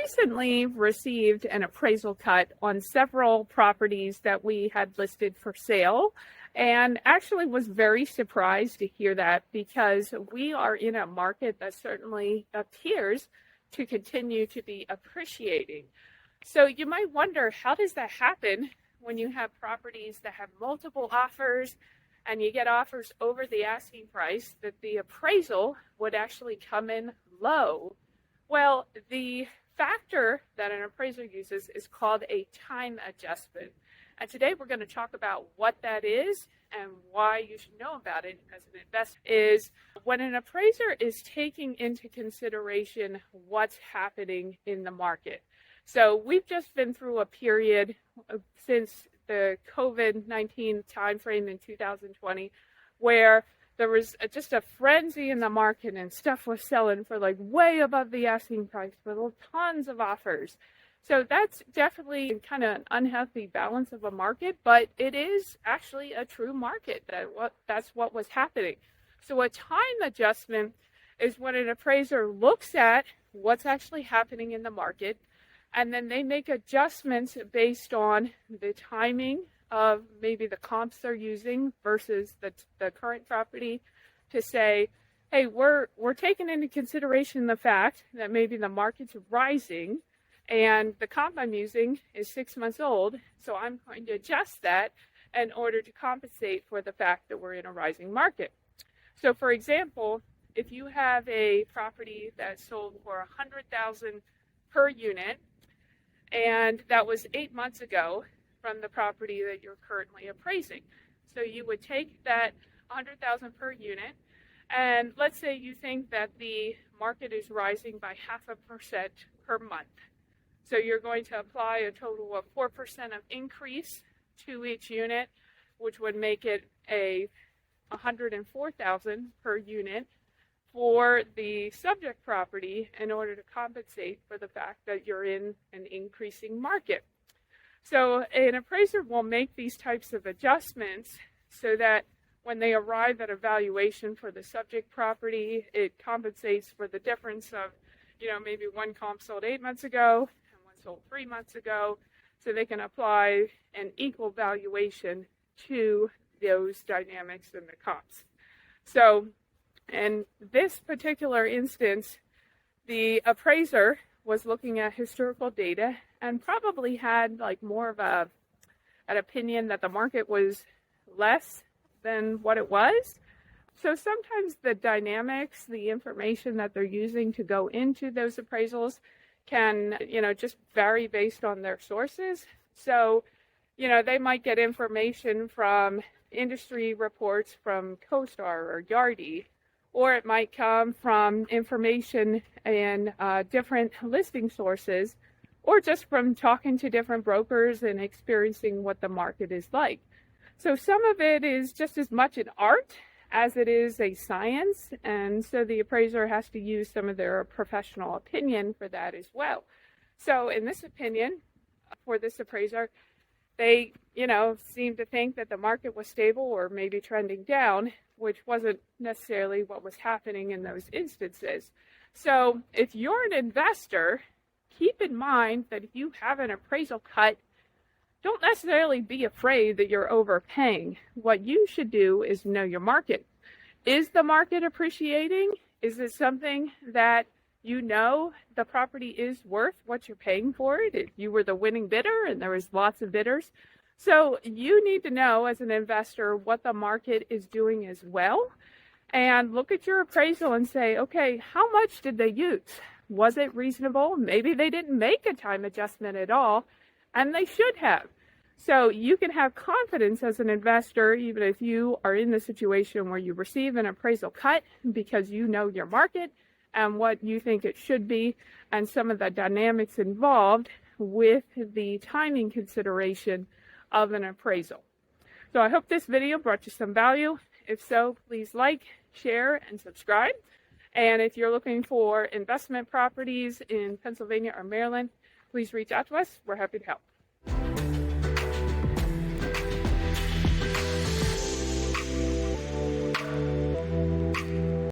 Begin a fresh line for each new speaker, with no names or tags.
recently received an appraisal cut on several properties that we had listed for sale, and actually was very surprised to hear that because we are in a market that certainly appears to continue to be appreciating. So you might wonder, how does that happen when you have properties that have multiple offers and you get offers over the asking price, that the appraisal would actually come in low? Well, the factor that an appraiser uses is called a time adjustment. And today we're going to talk about what that is and why you should know about it as an investor. Is when an appraiser is taking into consideration what's happening in the market. So we've just been through a period since the COVID-19 timeframe in 2020 where there was just a frenzy in the market and stuff was selling for like way above the asking price with tons of offers. So that's definitely kind of an unhealthy balance of a market, but it is actually a true market. That's what was happening. So a time adjustment is when an appraiser looks at what's actually happening in the market, and then they make adjustments based on the timing of maybe the comps they're using versus the current property to say, hey, we're taking into consideration the fact that maybe the market's rising and the comp I'm using is 6 months old, so I'm going to adjust that in order to compensate for the fact that we're in a rising market. So for example, if you have a property that sold for $100,000 per unit, and that was 8 months ago from the property that you're currently appraising. So you would take that $100,000 per unit, and let's say you think that the market is rising by 0.5% per month. So you're going to apply a total of 4% of increase to each unit, which would make it a $104,000 per unit for the subject property in order to compensate for the fact that you're in an increasing market. So an appraiser will make these types of adjustments so that when they arrive at a valuation for the subject property, it compensates for the difference of, maybe one comp sold 8 months ago and one sold 3 months ago, so they can apply an equal valuation to those dynamics in the comps. So in this particular instance, the appraiser was looking at historical data and probably had like more of an opinion that the market was less than what it was. So sometimes the dynamics, the information that they're using to go into those appraisals can, just vary based on their sources. So, they might get information from industry reports from CoStar or Yardi, or it might come from information in different listing sources, or just from talking to different brokers and experiencing what the market is like. So some of it is just as much an art as it is a science, and so the appraiser has to use some of their professional opinion for that as well. So in this opinion, for this appraiser, they, seemed to think that the market was stable or maybe trending down, which wasn't necessarily what was happening in those instances. So if you're an investor, keep in mind that if you have an appraisal cut, don't necessarily be afraid that you're overpaying. What you should do is know your market. Is the market appreciating? Is it something that the property is worth what you're paying for it? If you were the winning bidder and there was lots of bidders. So you need to know as an investor what the market is doing as well, and look at your appraisal and say, okay, how much did they use? Was it reasonable? Maybe they didn't make a time adjustment at all, and they should have. So you can have confidence as an investor, even if you are in the situation where you receive an appraisal cut, because you know your market and what you think it should be and some of the dynamics involved with the timing consideration of an appraisal. So I hope this video brought you some value. If so, please like, share, and subscribe. And if you're looking for investment properties in Pennsylvania or Maryland, please reach out to us. We're happy to help.